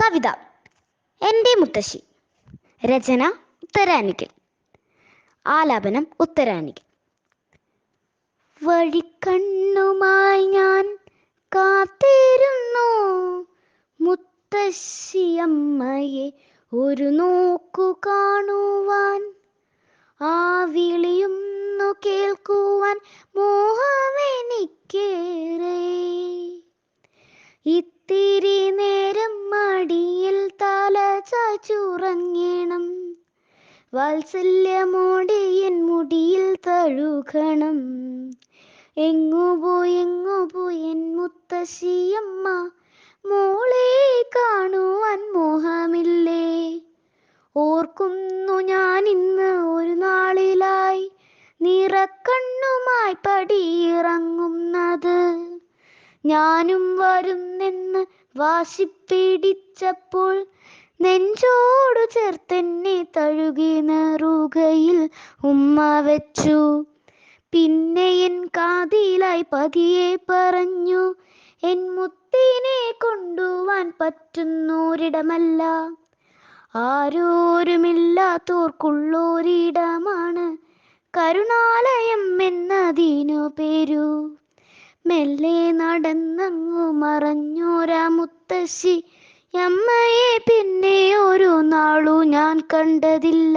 കവിത എൻ്റെ മുത്തശ്ശി. രചന ഉത്തരാനിക്കൽ. ആലാപനം ഉത്തരാനിക്കൽ. വഴിക്കണ്ണുമായി ഞാൻ കാത്തിരുന്നു മുത്തശ്ശിയമ്മയെ ഒരു നോക്കു കാണുവാൻ. ആ വിളിയൊന്നു കേൾക്കുവാൻ മോഹമെനിക്കേറെ. ഇത്തിരി നേരം മടിയിൽ തല ചാച്ചുറങ്ങണം, വാത്സല്യമോടെ എൻ മുടിയിൽ തഴുകണം. എങ്ങുപോയി എൻ മുത്തശ്ശിയമ്മ, മോളെ കാണുവാൻ മോഹമില്ലേ? ഓർക്കുന്നു ഞാൻ ഇന്ന് ഒരു നാളിലായി നിറക്കണ്ണുമായി പടിയിറങ്ങുന്നത്. ഞാനും വരുന്നെന്ന് വാശിപ്പിടിച്ചപ്പോൾ നെഞ്ചോടു ചേർത്തെന്നെ തഴുകി നെറുകയിൽ ഉമ്മ വെച്ചു. പിന്നെ എൻ കാതിലായി പതിയെ പറഞ്ഞു, എൻ മുത്തിനെ കൊണ്ടുവാൻ പറ്റുന്നൊരിടമല്ല, ആരോരുമില്ലാത്തോർക്കുള്ളൊരിടമാണ് കരുണാലയം എന്നതിനു പേരു. മെല്ലെ നടന്നങ്ങു മറഞ്ഞോരാ മുത്തശ്ശി അമ്മയെ പിന്നെ ഒരു നാളു ഞാൻ കണ്ടതില്ല.